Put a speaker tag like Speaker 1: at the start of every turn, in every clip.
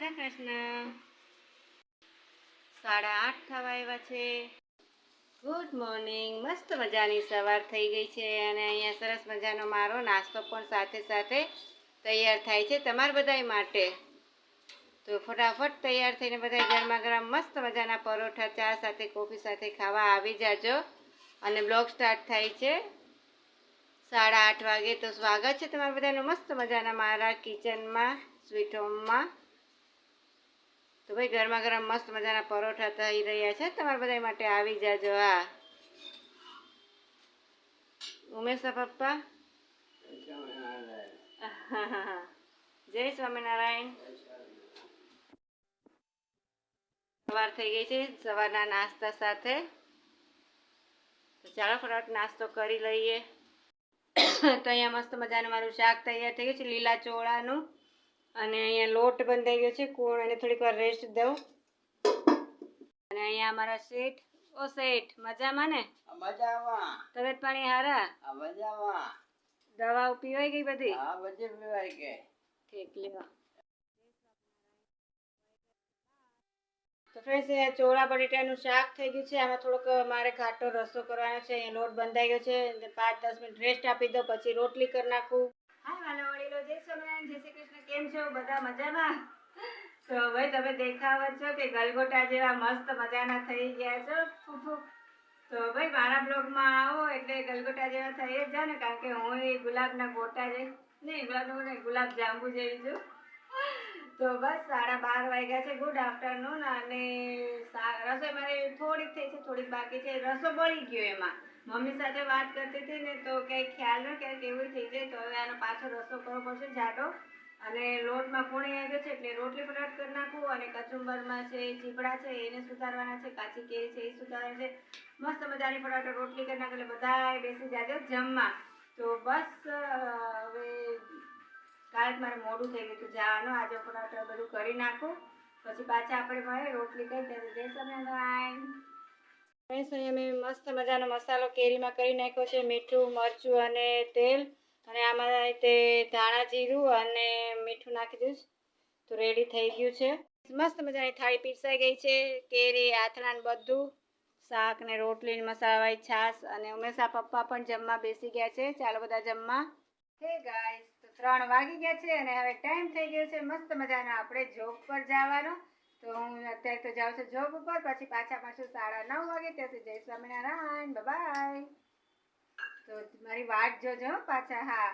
Speaker 1: રાધા કૃષ્ણ. 8:30 થવા આવ્યા છે. Good morning. મસ્ત મજાની સવાર થઈ ગઈ છે અને અહીંયા સરસ મજાનો મારો નાસ્તો પણ સાથે સાથે તૈયાર થાય છે તમારા બધાય માટે. તો ફટાફટ તૈયાર થઈને બધા ગરમા ગરમ મસ્ત મજાના પરોઠા ચા સાથે કોફી સાથે ખાવા આવી જાજો. અને બ્લોગ સ્ટાર્ટ થાય છે 8:30 વાગે. તો સ્વાગત છે તમારા બધાનું મસ્ત મજાના મારા કિચનમાં, સ્વીટ હોમમાં. તો ભાઈ ગરમા ગરમ મસ્ત મજાના પરોઠા થઈ રહ્યા છે તમારા બધા માટે આવી જાજો. હા ઉમેશા પપ્પા જય સ્વામિનારાયણ. સવાર થઈ ગઈ છે સવારના નાસ્તા સાથે. તો ચાલો ફટાફટ નાસ્તો કરી લઈએ. તો અહીંયા મસ્ત મજાનું મારું શાક તૈયાર થઈ ગયું છે લીલા ચોળાનું. અને અહીંયા લોટ બંધાઈ ગયો છે. કોણ એને થોડીક વાર રેસ્ટ દઉં. અને અહીંયા અમારા શેઠ. ઓ શેઠ મજામાં ને?
Speaker 2: મજામાં.
Speaker 1: તબિયત પાણી હારા?
Speaker 2: મજામાં.
Speaker 1: દવાઓ પીવાઈ ગઈ બધી?
Speaker 2: હા બધી પીવાઈ ગઈ.
Speaker 1: ઠીક લેવા. તો ફ્રેન્ડ્સ અહીંયા ચોળા બટેટાનું શાક થઈ ગયું છે. આમાં થોડોક મારે ઘાટો રસો કરવાનો છે. અહીંયા લોટ બંધાઈ ગયો છે. 5-10 મિનિટ રેસ્ટ આપી દો પછી રોટલી કરી નાખું. હાય વાલા વડીલો, જય સ્વામિનારાયણ, જય શ્રી કૃષ્ણ. કેમ છો બધા? મજામાં? તો ભાઈ તમે દેખાવ છો કે ગલગોટા જેવા મસ્ત મજાના થઈ ગયા છો. તો ભાઈ મારા બ્લોગમાં આવો એટલે ગલગોટા જેવા થઈ જ જાઓ ને, કારણ કે હું એ ગુલાબના ગોટા નહીં ગુલાબ જાંબુ જેવી છું. તો બસ 12:30 વાગ્યા છે. Good afternoon. અને રસોઈ મારી થોડીક થઈ છે, થોડીક બાકી છે. રસો બળી ગયો એમાં. મમ્મી સાથે વાત કરતી હતી ને તો કંઈક ખ્યાલ ન ક્યાંક એવું થઈ જાય. તો હવે આનો પાછો રસો કરવો પડશે જાડો. અને લોટમાં પૂણી આવ્યો છે એટલે રોટલી ફટાફટ કરી નાખું. અને કચુંબરમાં છે ચીપડા છે એને સુધારવાના છે, કાચી કેરી છે એ સુધારવાની છે. મસ્ત મજાની ફટાફટ રોટલી કરી નાખું એટલે બધા બેસી જાજો જમવા. તો બસ હવે કાલે મારે મોડું થઈ ગયું હતું જવાનું. આજે ફટાફટ બધું કરી નાખું પછી પાછા આપણે મળે રોટલી કરી દે. જય સ્વામિનારાયણ. અહીંયા મેં મસ્ત મજાનો મસાલો કેરીમાં કરી નાખ્યો છે. મીઠું, મરચું અને તેલ. અને આમાં તે ધાણા જીરું અને મીઠું નાખી દીધું. તો રેડી થઈ ગયું છે. મસ્ત મજાની થાળી પીરસાઈ ગઈ છે. કેરી, આથણા ને બધું, શાક ને રોટલી, મસાલાવાળી છાશ. અને ઉમેશા પપ્પા પણ જમવા બેસી ગયા છે. ચાલો બધા જમવા. હે ગાઈસ, તો 3 વાગી ગયા છે અને હવે ટાઈમ થઈ ગયો છે મસ્ત મજાનો આપણે જોબ પર જવાનો. તો હું અત્યારે તો જાઉં છું જોબ ઉપર. પછી પાછા પાછું 9:30 વાગે. ત્યાંથી જય સ્વામિનારાયણ, બાય. તો મારી વાટ જોજો પાછા. હા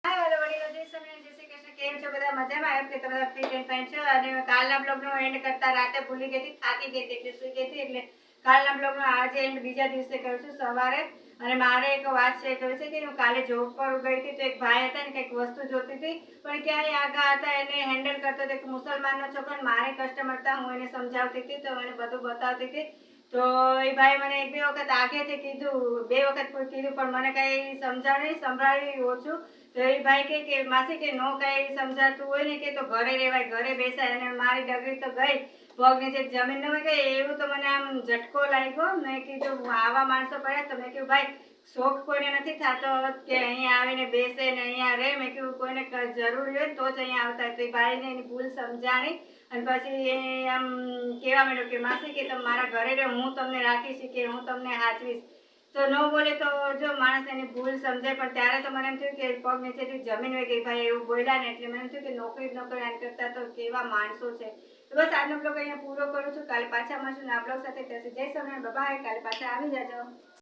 Speaker 1: હાય વાલો વડીલો, જય સ્વામિનારાયણ, જય શ્રી કૃષ્ણ. કેમ છો બધા? મજામાં? એમ કે તમે બધા ફિટ એન્ડ ફાઇન છો. અને કાલના બ્લોગનો એન્ડ કરતા રાતે ભૂલી ગઈ હતી, થાકી ગઈ હતી એટલે સુઈ ગઈ હતી. એટલે કાલના બ્લોગનો આજે એન્ડ બીજા દિવસે કરું છું સવારે. અને મારે એક વાત શેર કરવી છે કે હું કાલે જોબ પર ગઈ હતી તો એક ભાઈ હતા ને કંઈક વસ્તુ જોતી હતી પણ ક્યાંય આગા હતા એને હેન્ડલ કરતો હતો. એક મુસલમાનનો છોકરો, મારે કસ્ટમર હતા, હું એને સમજાવતી હતી તો મને બધું બતાવતી હતી. તો એ ભાઈ મને 1-2 વખત આગેથી કીધું, 2 વખત કીધું પણ મને કંઈ સમજાણ નહીં, સંભળાયું ઓછું. તો એ ભાઈ કે માસી કે નો કંઈ સમજાતું હોય ને કે તો ઘરે રહેવાય, ઘરે બેસાય. અને મારી ડગરી તો ગઈ પગ નીચે જમીન ન હોય કે એવું તો મને આમ ઝટકો લાગ્યો. મેં કીધું આવા માણસો પડ્યા. તો મેં કીધું ભાઈ શોખ કોઈને નથી થતો કે અહીંયા આવીને બેસે ને અહીંયા રહે. મેં કીધું કોઈને જરૂરી હોય તો જ અહીંયા આવતા. તો એ ભાઈને એની ભૂલ સમજાણી. અને પછી એ આમ કહેવા માંડ્યો કે માસી કે તમે મારા ઘરે રહો, હું તમને રાખીશ કે હું તમને હાચવીશ. તો ન બોલે તો જો માણસ એની ભૂલ સમજાય. પણ ત્યારે તો મને એમ થયું કે પગ નીચેથી જમીન હોય કે ભાઈ એવું બોલ્યા ને એટલે મને એમ થયું કે નોકરી આમ કરતા તો કેવા માણસો છે. તો બસ આજનો બ્લોગ અહીંયા પૂરો કરું છું. કાલે પાછા મળશું ના બ્લોગ સાથે. જય સ્વામિનારાયણ, બાય. કાલે પાછા આવી જાજો.